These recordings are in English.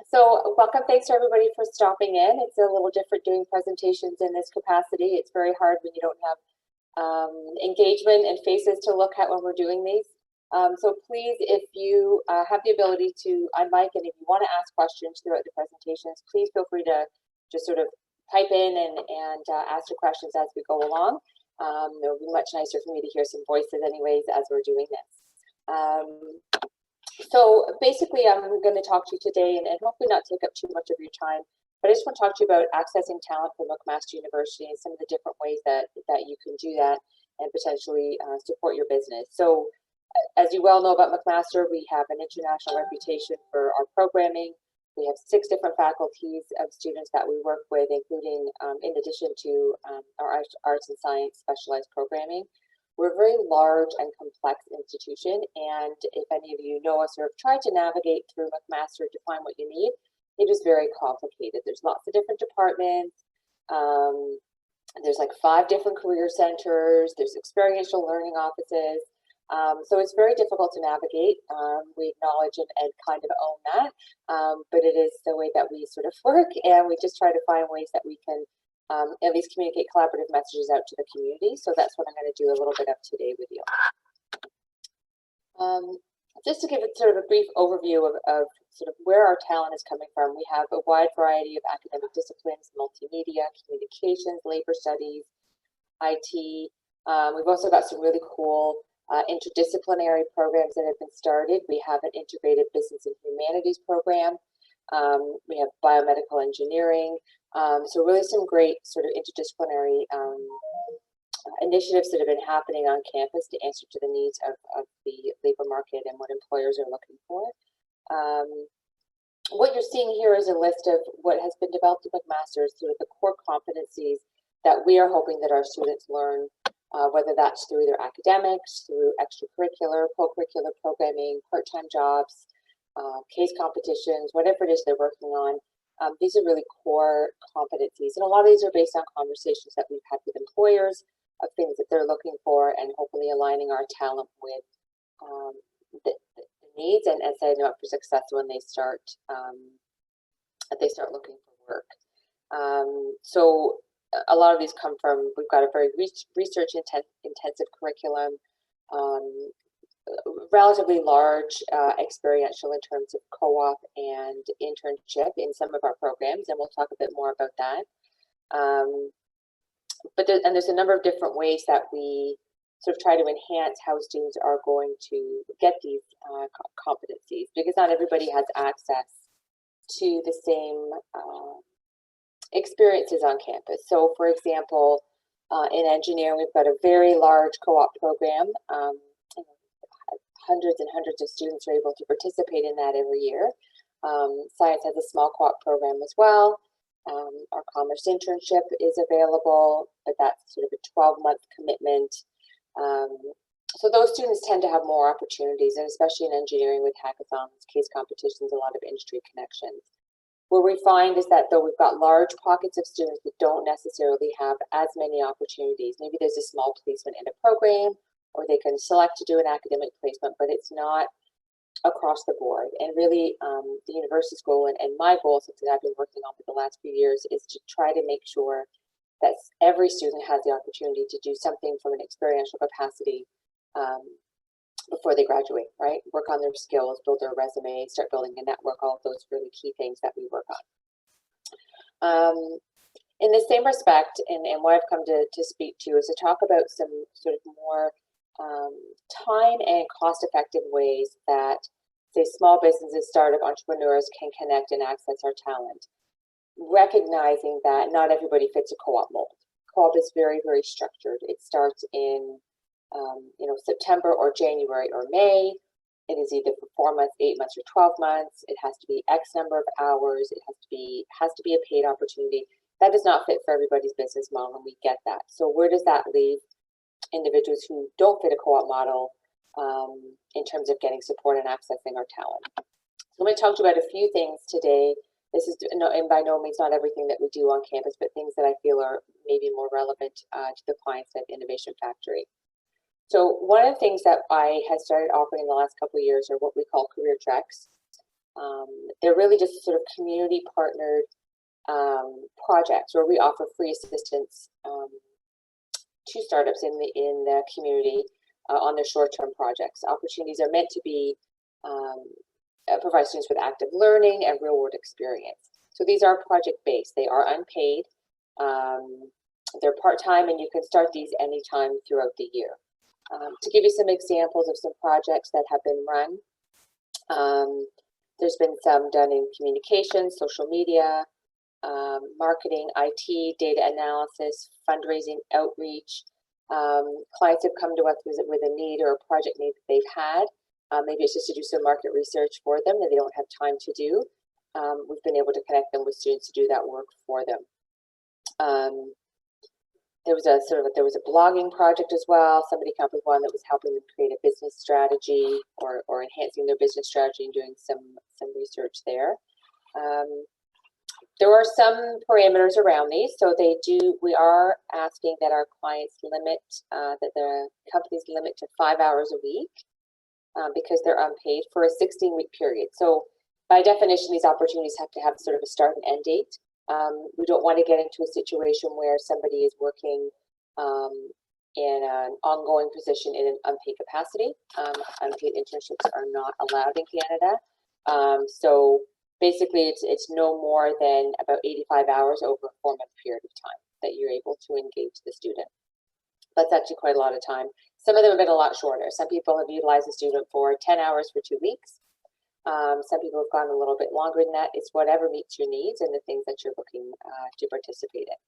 So welcome, thanks to everybody for stopping in. It's a little different doing presentations in this capacity. It's very hard when you don't have engagement and faces to look at when we're doing these. So please, if you have the ability to unmic and if you want to ask questions throughout the presentations, please feel free to just sort of type in and ask the questions as we go along. It'll be much nicer for me to hear some voices anyways as we're doing this. So basically, I'm going to talk to you today and hopefully not take up too much of your time, but I just want to talk to you about accessing talent from McMaster University and some of the different ways that you can do that and potentially support your business. So as you well know about McMaster, we have an international reputation for our programming. We have 6 different faculties of students that we work with, including in addition to our arts and science specialized programming. We're a very large and complex institution, and if any of you know us or have tried to navigate through McMaster to find what you need, it is very complicated. There's lots of different departments. There's like 5 different career centers. There's experiential learning offices. So it's very difficult to navigate. We acknowledge and kind of own that, but it is the way that we sort of work, and we just try to find ways that we can at least communicate collaborative messages out to the community. So that's what I'm going to do a little bit of today with you. Just to give it sort of a brief overview of sort of where our talent is coming from, we have a wide variety of academic disciplines: multimedia, communications, labor studies, IT. We've also got some really cool interdisciplinary programs that have been started. We have an integrated business and humanities program. We have biomedical engineering. So really some great sort of interdisciplinary initiatives that have been happening on campus to answer to the needs of the labor market and what employers are looking for. What you're seeing here is a list of what has been developed at McMaster, sort of the core competencies that we are hoping that our students learn, whether that's through their academics, through extracurricular, co-curricular programming, part-time jobs, case competitions, whatever it is they're working on. These are really core competencies, and a lot of these are based on conversations that we've had with employers of things that they're looking for, and hopefully aligning our talent with the needs and setting them up for success when they start looking for work. So a lot of these come from, we've got a very research intensive curriculum, relatively large experiential in terms of co-op and internship in some of our programs, and we'll talk a bit more about that. But there's a number of different ways that we sort of try to enhance how students are going to get these competencies, because not everybody has access to the same experiences on campus. So for example, in engineering, we've got a very large co-op program. Hundreds and hundreds of students are able to participate in that every year. Science has a small co-op program as well. Our commerce internship is available, but that's sort of a 12-month commitment. So those students tend to have more opportunities, and especially in engineering with hackathons, case competitions, a lot of industry connections. What we find is that though we've got large pockets of students that don't necessarily have as many opportunities, maybe there's a small placement in a program, or they can select to do an academic placement, but it's not across the board. And really, the university's goal and my goal, something I've been working on for the last few years, is to try to make sure that every student has the opportunity to do something from an experiential capacity before they graduate, right? Work on their skills, build their resume, start building a network, all of those really key things that we work on. In the same respect, and what I've come to speak to is to talk about some sort of more time and cost-effective ways that, say, small businesses, startup entrepreneurs can connect and access our talent, recognizing that not everybody fits a co-op mold. Co-op is very, very structured. It starts in September or January or May. It is either for 4 months, 8 months, or 12 months. It has to be X number of hours. It has to be a paid opportunity. That does not fit for everybody's business model, and we get that. So where does that leave individuals who don't fit a co-op model in terms of getting support and accessing our talent? So I'm going to talk to you about a few things today. This is, and by no means not everything that we do on campus, but things that I feel are maybe more relevant to the clients at Innovation Factory. So one of the things that I had started offering in the last couple of years are what we call career treks. They're really just sort of community partnered projects where we offer free assistance to startups in the community on their short-term projects. Opportunities are meant to be provide students with active learning and real-world experience. So these are project-based. They are unpaid. They're part-time, and you can start these anytime throughout the year. To give you some examples of some projects that have been run, there's been some done in communications, social media, marketing, IT, data analysis, fundraising, outreach. Clients have come to us with a need or a project need that they've had. Maybe it's just to do some market research for them that they don't have time to do. We've been able to connect them with students to do that work for them. There was a blogging project as well. Somebody came up with one that was helping them create a business strategy or enhancing their business strategy and doing some research there. There are some parameters around these. So we are asking that our clients limit, that the companies limit to 5 hours a week because they're unpaid for a 16-week period. So by definition, these opportunities have to have sort of a start and end date. We don't want to get into a situation where somebody is working in an ongoing position in an unpaid capacity. Unpaid internships are not allowed in Canada. So basically, it's no more than about 85 hours over a 4-month period of time that you're able to engage the student. That's actually quite a lot of time. Some of them have been a lot shorter. Some people have utilized the student for 10 hours for 2 weeks. Some people have gone a little bit longer than that. It's whatever meets your needs and the things that you're looking to participate in.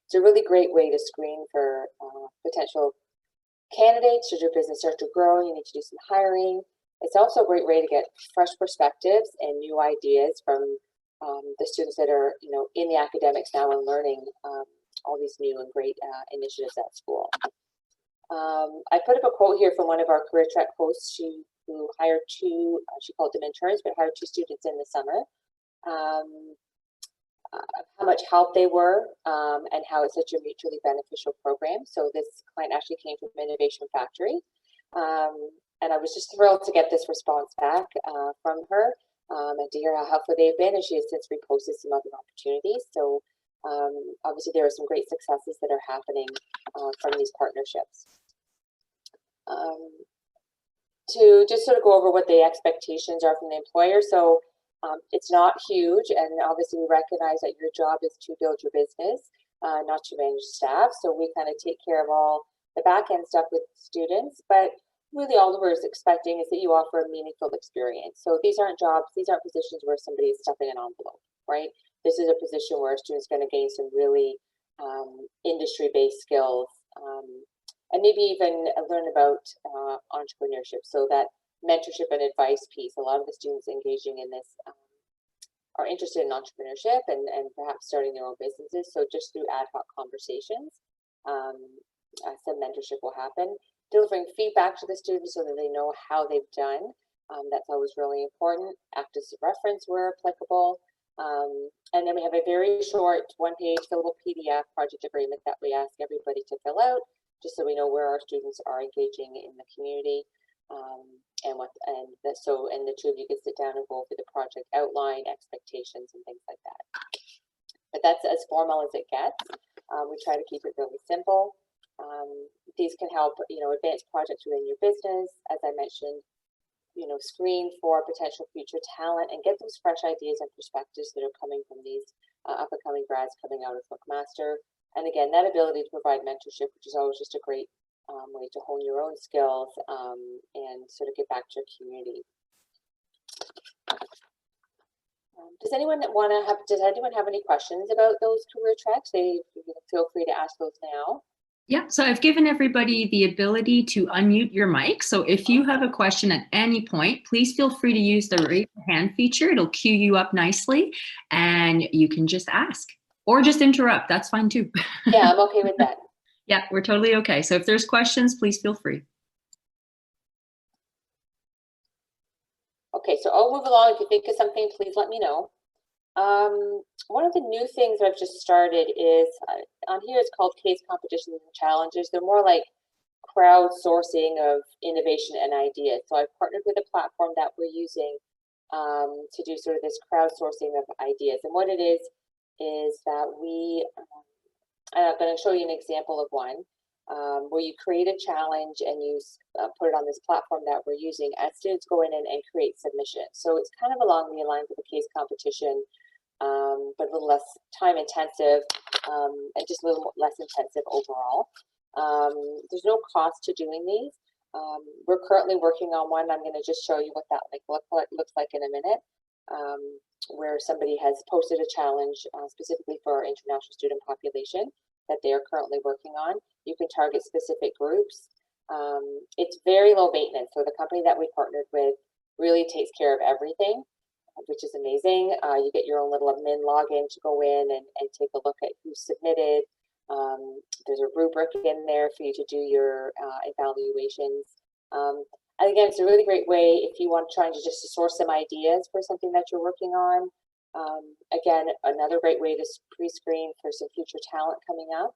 It's a really great way to screen for potential candidates. Should your business start to grow, you need to do some hiring. It's also a great way to get fresh perspectives and new ideas from the students that are, in the academics now and learning all these new and great initiatives at school. I put up a quote here from one of our career track hosts who hired two, she called them interns, but hired 2 students in the summer. How much help they were and how it's such a mutually beneficial program. So this client actually came from Innovation Factory. And I was just thrilled to get this response back from her and to hear how helpful they've been. And she has since reposted some other opportunities. So obviously there are some great successes that are happening from these partnerships. To just sort of go over what the expectations are from the employer. So it's not huge, and obviously we recognize that your job is to build your business, not to manage staff. So we kind of take care of all the back end stuff with students, but really all we're expecting is that you offer a meaningful experience. So these aren't jobs, these aren't positions where somebody is stuffing an envelope, right? This is a position where a student's going to gain some really industry-based skills and maybe even learn about entrepreneurship. So that mentorship and advice piece, a lot of the students engaging in this are interested in entrepreneurship and perhaps starting their own businesses. So just through ad hoc conversations, some mentorship will happen. Delivering feedback to the students so that they know how they've done. That's always really important. Act as a reference where applicable. And then we have a very short 1-page fillable PDF project agreement that we ask everybody to fill out, just so we know where our students are engaging in the community. And the 2 of you can sit down and go over the project outline, expectations, and things like that. But that's as formal as it gets. We try to keep it really simple. These can help, advance projects within your business. As I mentioned, screen for potential future talent and get those fresh ideas and perspectives that are coming from these up-and-coming grads coming out of McMaster. And again, that ability to provide mentorship, which is always just a great way to hone your own skills and sort of get back to your community. Does anyone have any questions about those career tracks? Feel free to ask those now. Yeah, so I've given everybody the ability to unmute your mic. So if you have a question at any point, please feel free to use the raise hand feature. It'll queue you up nicely and you can just ask or just interrupt. That's fine too. Yeah, I'm okay with that. Yeah, we're totally okay. So if there's questions, please feel free. Okay, so I'll move along. If you think of something, please let me know. One of the new things that I've just started is on here it's called case competitions and challenges. They're more like crowdsourcing of innovation and ideas. So I've partnered with a platform that we're using to do sort of this crowdsourcing of ideas. And what it is that I'm going to show you an example of one where you create a challenge and you put it on this platform that we're using, and students go in and create submissions. So it's kind of along the lines of a case competition, but a little less time intensive and just a little less intensive overall. There's no cost to doing these. We're currently working on one. I'm going to just show you what that looks like in a minute, where somebody has posted a challenge specifically for our international student population that they are currently working on. You can target specific groups. It's very low maintenance. So the company that we partnered with really takes care of everything, which is amazing. You get your own little admin login to go in and take a look at who submitted. There's a rubric in there for you to do your evaluations. And again, it's a really great way if you want trying to just source some ideas for something that you're working on. Again, another great way to pre-screen for some future talent coming up.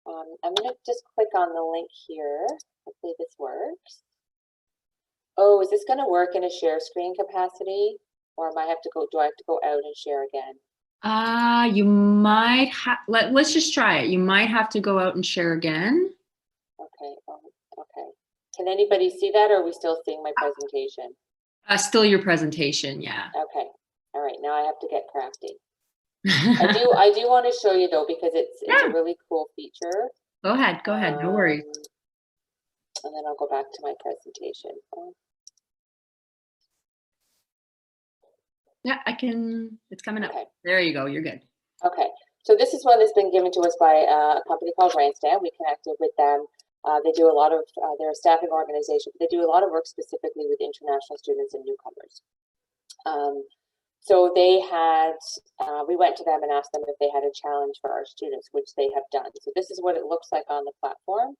I'm going to just click on the link here. Hopefully this works. Oh, is this going to work in a share screen capacity, or do I have to go out and share again? You might have, let's just try it. You might have to go out and share again. Okay. Okay. Can anybody see that, or are we still seeing my presentation? Still your presentation, yeah. Okay. All right. Now I have to get crafty. I do want to show you though, because it's a really cool feature. Go ahead. No worries. And then I'll go back to my presentation. Yeah, I can. It's coming up. Okay. There you go. You're good. Okay. So this is one that's been given to us by a company called Brainstem. We connected with them. They do a lot of, they're a staffing organization. They do a lot of work specifically with international students and newcomers. So they had, we went to them and asked them if they had a challenge for our students, which they have done. So this is what it looks like on the platform.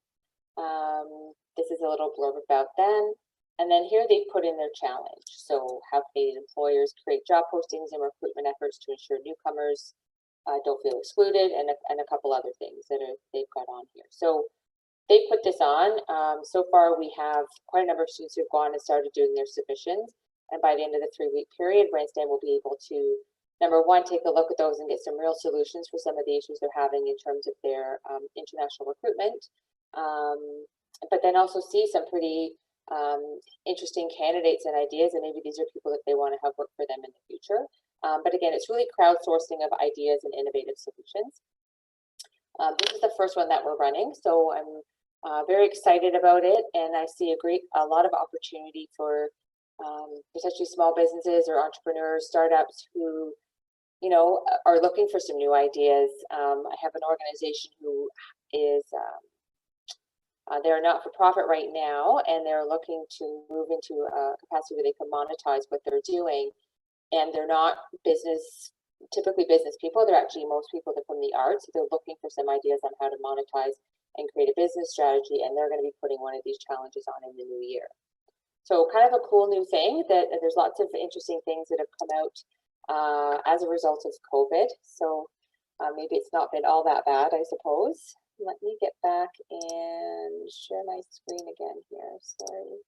This is a little blurb about them. And then here they put in their challenge. So how Canadian employers create job postings and recruitment efforts to ensure newcomers don't feel excluded, and a couple other things that they've got on here. So they put this on. So far we have quite a number of students who've gone and started doing their submissions. And by the end of the 3-week period, Brainstem will be able to, number one, take a look at those and get some real solutions for some of the issues they're having in terms of their international recruitment. But then also see some pretty interesting candidates and ideas, and maybe these are people that they want to have work for them in the future. But again, it's really crowdsourcing of ideas and innovative solutions. This is the first one that we're running, so I'm very excited about it, and I see a lot of opportunity for especially small businesses or entrepreneurs, startups who, you know, are looking for some new ideas. I have an organization who is they're not for profit right now, and they're looking to move into a capacity where they can monetize what they're doing. And they're not typically business people. They're actually, most people are from the arts. So they're looking for some ideas on how to monetize and create a business strategy. And they're going to be putting one of these challenges on in the new year. So kind of a cool new thing that there's lots of interesting things that have come out as a result of COVID. So maybe it's not been all that bad, I suppose. Let me get back and share my screen again here. Sorry.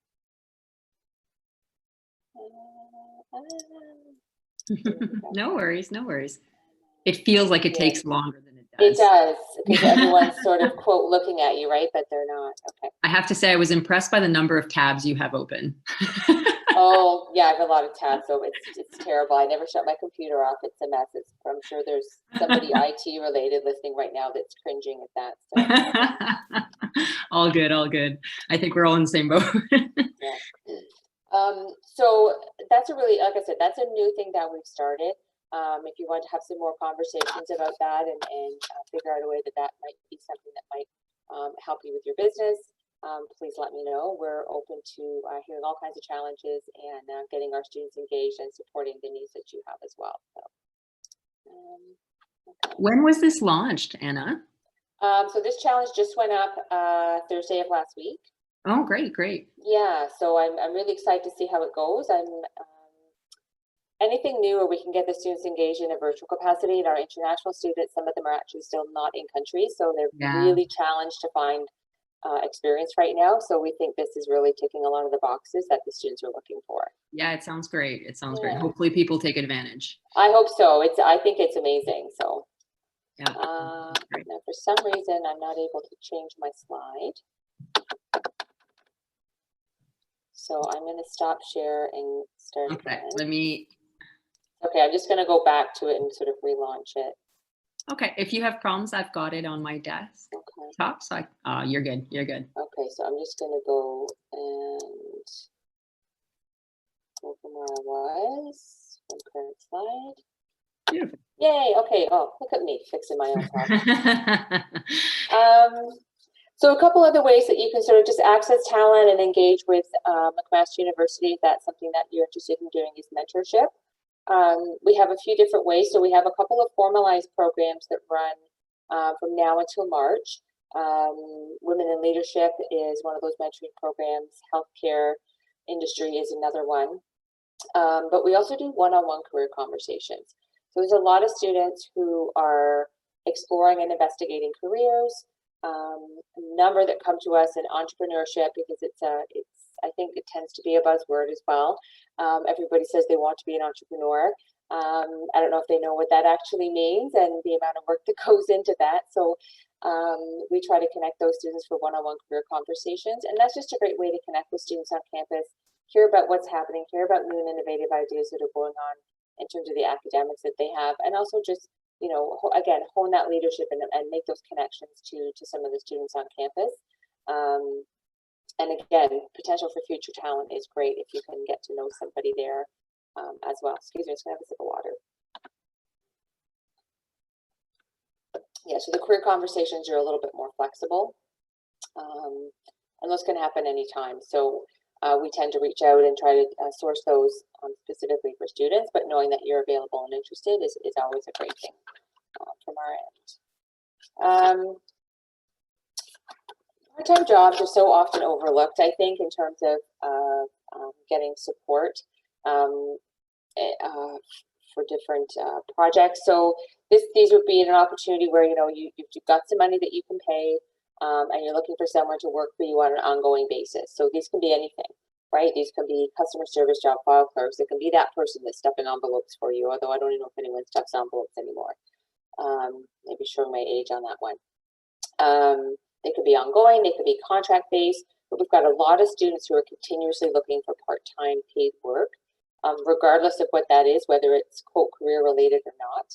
No worries. It feels like it takes longer than it does. It does, because everyone's sort of quote looking at you, right? But they're not. Okay. I have to say, I was impressed by the number of tabs you have open. Oh yeah, I have a lot of tabs, so it's terrible. I never shut my computer off. It's a mess. I'm sure there's somebody IT related listening right now that's cringing at that. So. All good. I think we're all in the same boat. Yeah. So that's a really, like I said, that's a new thing that we've started. If you want to have some more conversations about that and figure out a way that might be something that might help you with your business, please let me know. We're open to hearing all kinds of challenges and getting our students engaged and supporting the needs that you have as well. So, okay. When was this launched, Anna? So this challenge just went up Thursday of last week. Oh, great. Yeah, so I'm really excited to see how it goes. Anything new where we can get the students engaged in a virtual capacity. And our international students, some of them are actually still not in country, so they're really challenged to find experience right now. So we think this is really ticking a lot of the boxes that the students are looking for. Yeah, it sounds great. It sounds great. Yeah. Hopefully people take advantage. I hope so. I think it's amazing. So Yeah. now for some reason, I'm not able to change my slide. So I'm going to stop share and start Okay, again. Okay, I'm just going to go back to it and sort of relaunch it. Okay, if you have problems, I've got it on my desk. Okay. Top, so you're good. You're good. Okay, so I'm just going to go and go from where I was from current slide. Beautiful. Yay! Okay. Oh, look at me fixing my own problem. So a couple other ways that you can sort of just access talent and engage with McMaster University, if that's something that you're interested in doing, is mentorship. We have a few different ways. So we have a couple of formalized programs that run from now until March. Women in Leadership is one of those mentoring programs. Healthcare industry is another one. But we also do one-on-one career conversations. So there's a lot of students who are exploring and investigating careers. A number that come to us in entrepreneurship, because I think it tends to be a buzzword as well. Everybody says they want to be an entrepreneur. I don't know if they know what that actually means and the amount of work that goes into that. So we try to connect those students for one-on-one career conversations. And that's just a great way to connect with students on campus, hear about what's happening, hear about new and innovative ideas that are going on in terms of the academics that they have, and also just, you know, again, hone that leadership and make those connections to some of the students on campus. And again, potential for future talent is great if you can get to know somebody there as well. Excuse me, I'm just gonna have a sip of water. Yeah, so the career conversations are a little bit more flexible, and those can happen anytime. So we tend to reach out and try to source those specifically for students, but knowing that you're available and interested is always a great thing from our end. Part-time jobs are so often overlooked, I think, in terms of getting support for different projects. So these would be an opportunity where, you know, you've got some money that you can pay, and you're looking for someone to work for you on an ongoing basis. So these can be anything, right? These can be customer service job, file clerks. It can be that person that's stuffing envelopes for you, although I don't even know if anyone stuffs envelopes anymore. Maybe showing my age on that one. They could be ongoing, they could be contract-based, but we've got a lot of students who are continuously looking for part-time paid work, regardless of what that is, whether it's, quote, career-related or not.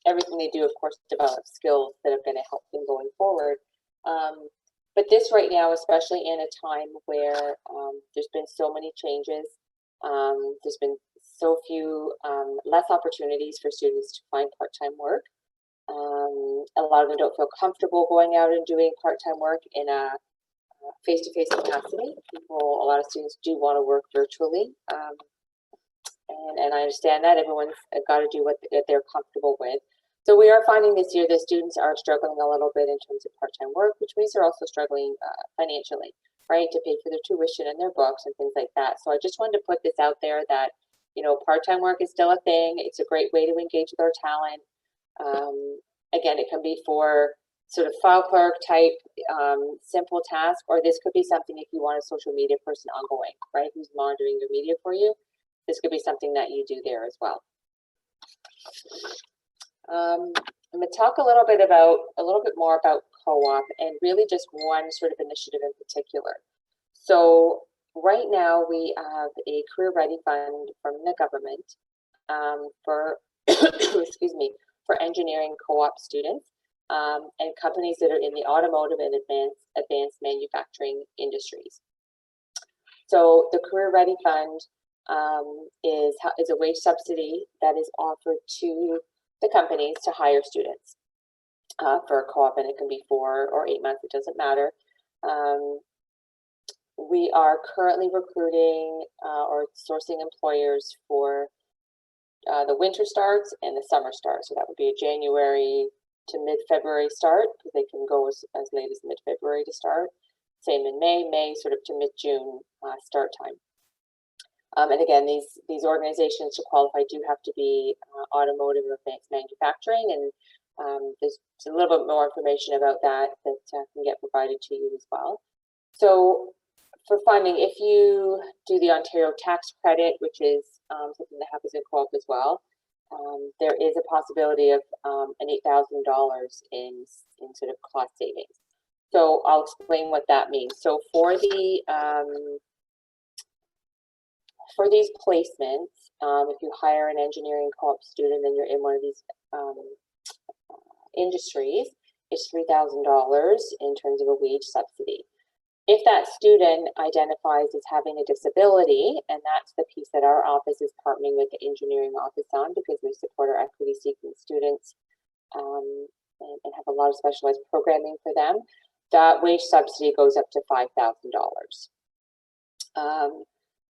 Everything they do, of course, develops skills that are going to help them going forward. But this right now, especially in a time where there's been so many changes, there's been so few, less opportunities for students to find part-time work. A lot of them don't feel comfortable going out and doing part-time work in a face-to-face capacity. A lot of students do want to work virtually. And I understand that everyone's got to do what they're comfortable with. So we are finding this year that students are struggling a little bit in terms of part-time work, which means they're also struggling financially, right, to pay for their tuition and their books and things like that. So I just wanted to put this out there that, you know, part-time work is still a thing. It's a great way to engage with our talent. Again, it can be for sort of file clerk type simple task, or this could be something if you want a social media person ongoing, right, who's monitoring your media for you. This could be something that you do there as well. I'm going to talk a little bit more about co-op, and really just one sort of initiative in particular. So right now we have a career ready fund from the government for excuse me, for engineering co-op students and companies that are in the automotive and advanced manufacturing industries. So the career ready fund is a wage subsidy that is offered to the companies to hire students for a co-op, and it can be 4 or 8 months, it doesn't matter. We are currently recruiting or sourcing employers for the winter starts and the summer starts. So that would be a January to mid-February start, because they can go as late as mid-February to start. Same in May sort of to mid-June start time. And again, these organizations to qualify do have to be automotive or advanced manufacturing, and There's a little bit more information about that can get provided to you as well. So for funding, if you do the Ontario tax credit, which is something that happens in co-op as well, there is a possibility of an $8,000 in sort of cost savings. So I'll explain what that means. So for these placements, if you hire an engineering co-op student and you're in one of these industries, it's $3,000 in terms of a wage subsidy. If that student identifies as having a disability, and that's the piece that our office is partnering with the engineering office on, because we support our equity-seeking students and have a lot of specialized programming for them, that wage subsidy goes up to $5,000.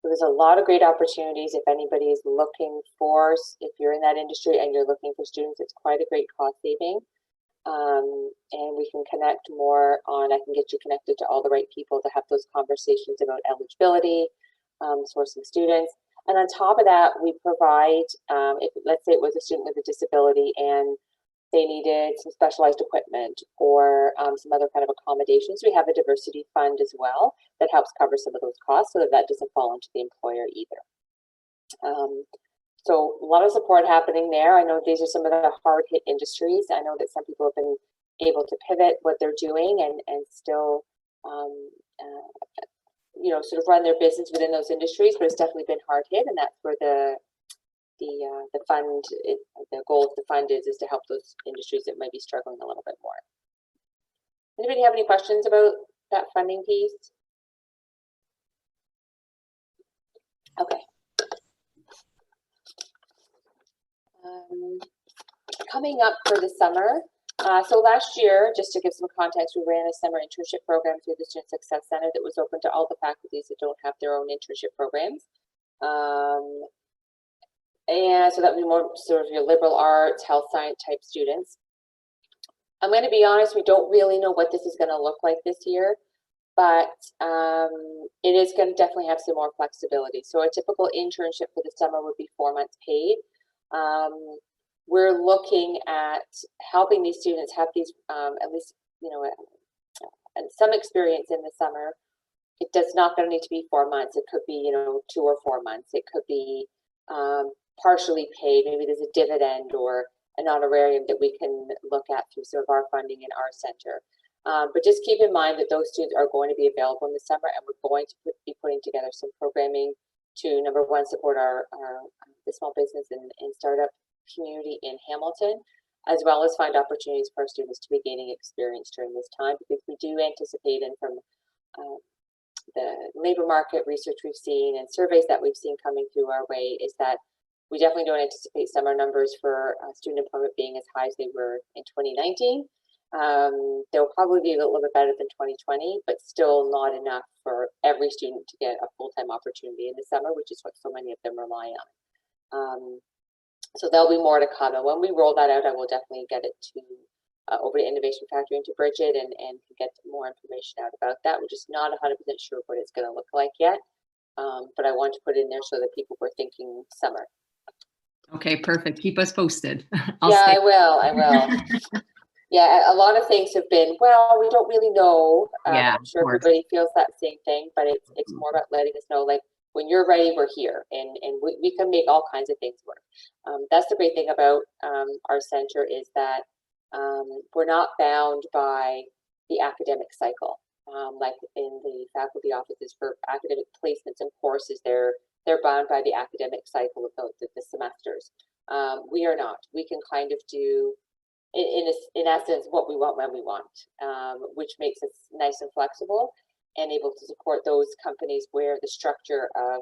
There's a lot of great opportunities if anybody is looking for, if you're in that industry and you're looking for students, it's quite a great cost saving. And we can connect more on, I can get you connected to all the right people to have those conversations about eligibility, sourcing students. And on top of that, we provide, if let's say it was a student with a disability and they needed some specialized equipment or some other kind of accommodations, we have a diversity fund as well that helps cover some of those costs so that that doesn't fall into the employer either. So a lot of support happening there. I know these are some of the hard hit industries. I know that some people have been able to pivot what they're doing and still, you know, sort of run their business within those industries, but it's definitely been hard hit, and that's where the fund, the goal of the fund is to help those industries that might be struggling a little bit more. Anybody have any questions about that funding piece? Okay. Coming up for the summer, so last year, just to give some context, we ran a summer internship program through the Student Success Center that was open to all the faculties that don't have their own internship programs. And so that would be more sort of your liberal arts, health science type students. I'm going to be honest, we don't really know what this is going to look like this year, but it is going to definitely have some more flexibility. So a typical internship for the summer would be 4 months paid. We're looking at helping these students have these, at least, you know, some experience in the summer. It does not going to need to be 4 months. It could be, you know, 2 or 4 months. It could be partially paid. Maybe there's a dividend or an honorarium that we can look at through some of our funding in our center. But just keep in mind that those students are going to be available in the summer, and we're going to be putting together some programming to, number one, support the small business and startup community in Hamilton, as well as find opportunities for our students to be gaining experience during this time, because we do anticipate, and from the labor market research we've seen and surveys that we've seen coming through our way, is that we definitely don't anticipate summer numbers for student employment being as high as they were in 2019. They'll probably be a little bit better than 2020, but still not enough for every student to get a full-time opportunity in the summer, which is what so many of them rely on. So there'll be more to come, and when we roll that out, I will definitely get it to over to Innovation Factory and to Bridget and get more information out about that. We're just not 100% sure what it's going to look like yet, but I want to put it in there so that people were thinking summer. Okay, perfect. Keep us posted. I will. Yeah, a lot of things have been, well, we don't really know. Yeah, I'm sure everybody feels that same thing, but it's more about letting us know, like, when you're ready, we're here, and we can make all kinds of things work. That's the great thing about our center, is that we're not bound by the academic cycle. Like in the faculty offices for academic placements and courses, they're bound by the academic cycle of the semesters. We are not. We can kind of do, in essence, what we want when we want, which makes us nice and flexible and able to support those companies where the structure of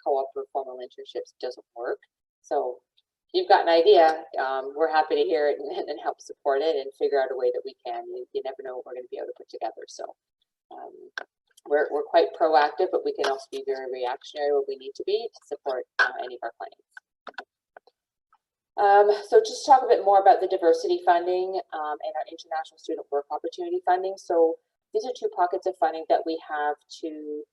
co-op or formal internships doesn't work. So if you've got an idea, we're happy to hear it and help support it and figure out a way that we can. You never know what we're going to be able to put together. So we're quite proactive, but we can also be very reactionary when we need to be to support any of our clients. So just talk a bit more about the diversity funding and our international student work opportunity funding. So these are two pockets of funding that we have to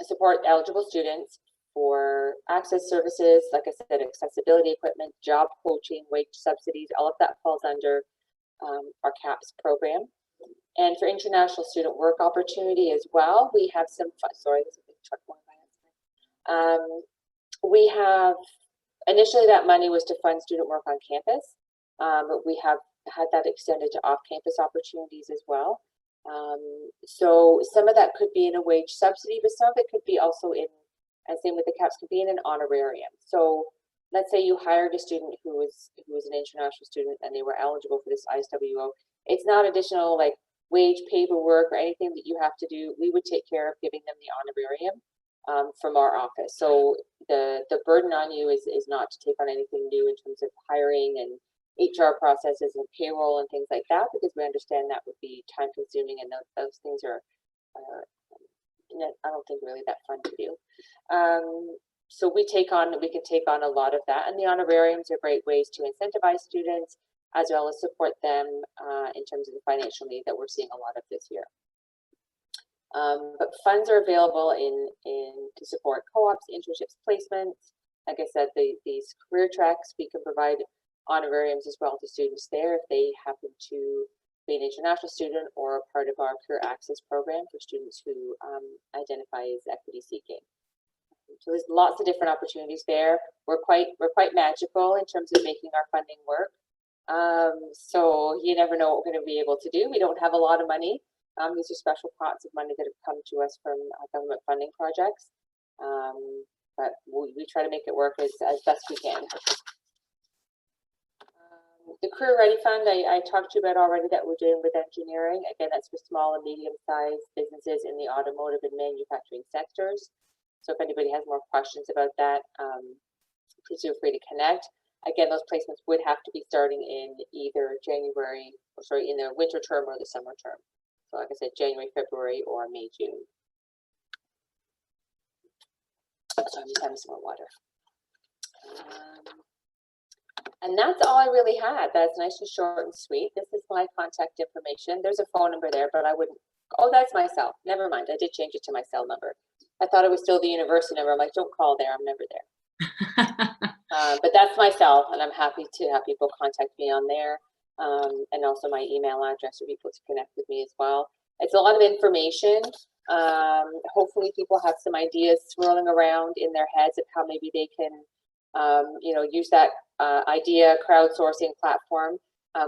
support eligible students for access services, like I said, accessibility equipment, job coaching, wage subsidies, all of that falls under our CAPS program. And for international student work opportunity as well, we have some, sorry, there's a big truck going by. We have, initially that money was to fund student work on campus, but we have had that extended to off-campus opportunities as well. So some of that could be in a wage subsidy, but some of it could be also in, and same with the CAPS, could be in an honorarium. So let's say you hired a student who was an international student and they were eligible for this ISWO. It's not additional like wage paperwork or anything that you have to do. We would take care of giving them the honorarium from our office. So the burden on you is not to take on anything new in terms of hiring and HR processes and payroll and things like that, because we understand that would be time consuming, and those things are I don't think really that fun to do. So we can take on a lot of that, and the honorariums are great ways to incentivize students as well as support them in terms of the financial need that we're seeing a lot of this year. But funds are available to support co-ops, internships, placements. Like I said, these career tracks, we can provide honorariums as well to students there if they happen to be an international student or a part of our career access program for students who identify as equity seeking. So there's lots of different opportunities there. We're quite magical in terms of making our funding work. So you never know what we're going to be able to do. We don't have a lot of money. These are special pots of money that have come to us from government funding projects. But we try to make it work as best we can. The Career Ready Fund, I talked to you about already, that we're doing with engineering. Again, that's for small and medium-sized businesses in the automotive and manufacturing sectors. So if anybody has more questions about that, please feel free to connect. Again, those placements would have to be starting in either in the winter term or the summer term. So like I said, January, February, or May, June. So I'm just having some more water. And that's all I really had. That's nice and short and sweet. This is my contact information. There's a phone number there, but I wouldn't. Oh, that's my cell. Never mind. I did change it to my cell number. I thought it was still the university number. I'm like, don't call there. I'm never there. But that's my cell, and I'm happy to have people contact me on there. And also my email address for people to connect with me as well. It's a lot of information. Hopefully people have some ideas swirling around in their heads of how maybe they can use that idea crowdsourcing platform,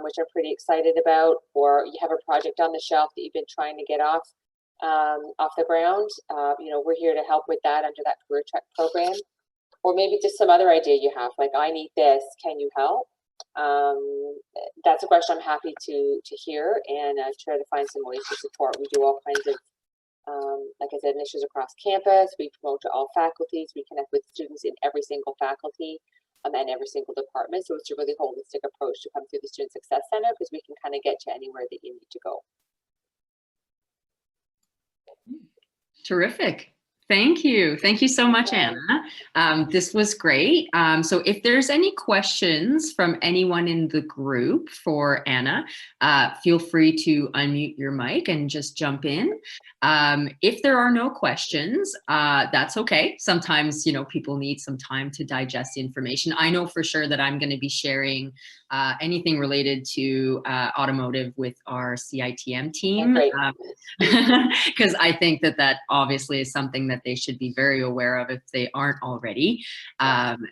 which I'm pretty excited about, or you have a project on the shelf that you've been trying to get off the ground. We're here to help with that under that career track program, or maybe just some other idea you have, like, I need this, can you help? That's a question I'm happy to hear and try to find some ways to support. We do all kinds of like I said, initiatives across campus. We promote to all faculties. We connect with students in every single faculty and every single department. So it's a really holistic approach to come through the Student Success Center, because we can kind of get you anywhere that you need to go. Terrific. Thank you. Thank you so much, Anna. This was great. So if there's any questions from anyone in the group for Anna, feel free to unmute your mic and just jump in. If there are no questions, that's okay. Sometimes, people need some time to digest the information. I know for sure that I'm going to be sharing anything related to automotive with our CITM team, because I think that obviously is something that they should be very aware of if they aren't already.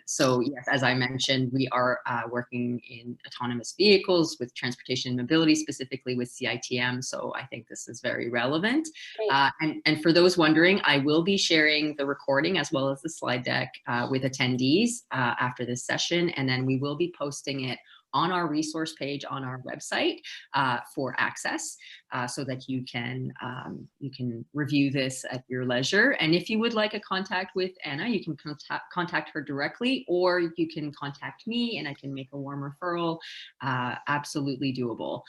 So yes, as I mentioned, we are working in autonomous vehicles with transportation and mobility, specifically with CITM. So I think this is very relevant. And for those wondering, I will be sharing the recording as well as the slide deck with attendees after this session, and then we will be posting it on our resource page on our website for access, so that you can review this at your leisure. And if you would like a contact with Anna, you can contact her directly, or you can contact me and I can make a warm referral. Absolutely doable.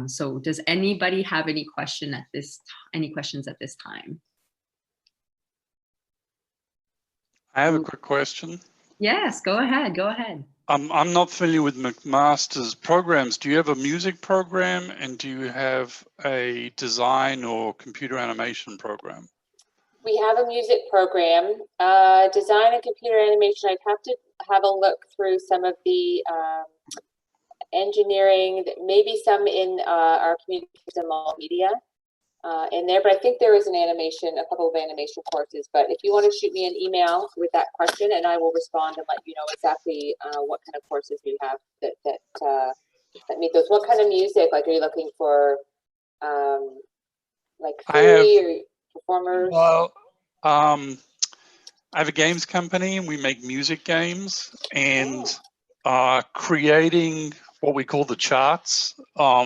So does anybody have any questions at this time? I have a quick question. Yes, go ahead. Go ahead. I'm not familiar with McMaster's programs. Do you have a music program, and do you have a design or computer animation program? We have a music program, design and computer animation. I'd have to have a look through some of the engineering, maybe some in our communications and multimedia in there, but I think there is an animation, a couple of animation courses. But if you want to shoot me an email with that question, and I will respond and let you know exactly what kind of courses we have that meet those. What kind of music? Like, are you looking for like theory or performers? Well, I have a games company and we make music games, and creating what we call the charts,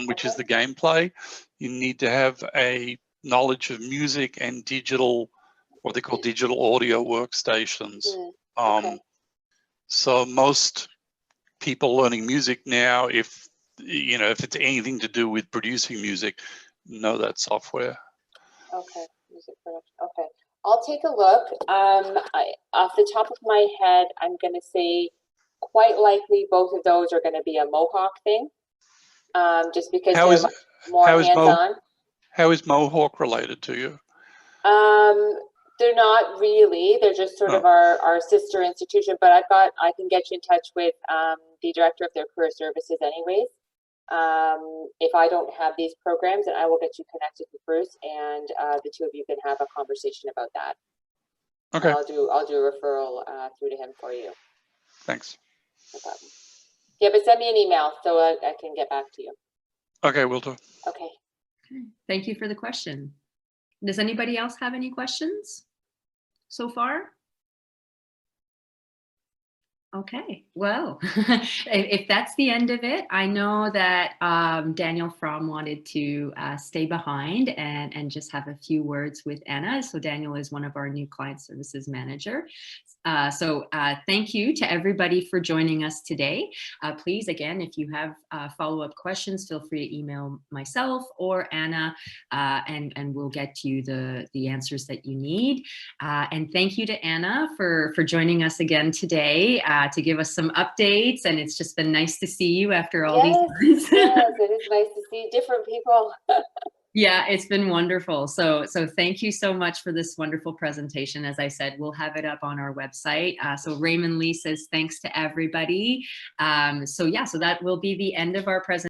which is the gameplay. You need to have a knowledge of music and digital, what they call digital audio workstations. So most people learning music now, if it's anything to do with producing music, know that software. Okay, music production. Okay, I'll take a look. Off the top of my head, I'm going to say quite likely both of those are going to be a Mohawk thing, just because they're more hands-on. How is Mohawk related to you? They're not really. They're just sort of our sister institution. But I can get you in touch with the director of their career services, anyways. If I don't have these programs, then I will get you connected with Bruce, and the two of you can have a conversation about that. Okay. I'll do a referral through to him for you. Thanks. No problem. Yeah, but send me an email so I can get back to you. Okay, will do. Okay. Thank you for the question. Does anybody else have any questions so far? Okay, well, if that's the end of it, I know that Daniel Fromm wanted to stay behind and just have a few words with Anna. So Daniel is one of our new client services manager. So thank you to everybody for joining us today. Please, again, if you have follow-up questions, feel free to email myself or Anna, and we'll get to you the answers that you need. And thank you to Anna for joining us again today to give us some updates. And it's just been nice to see you after all these months. Yes, it is nice to see different people. Yeah, it's been wonderful. So thank you so much for this wonderful presentation. As I said, we'll have it up on our website. So Raymond Lee says thanks to everybody. So that will be the end of our presentation.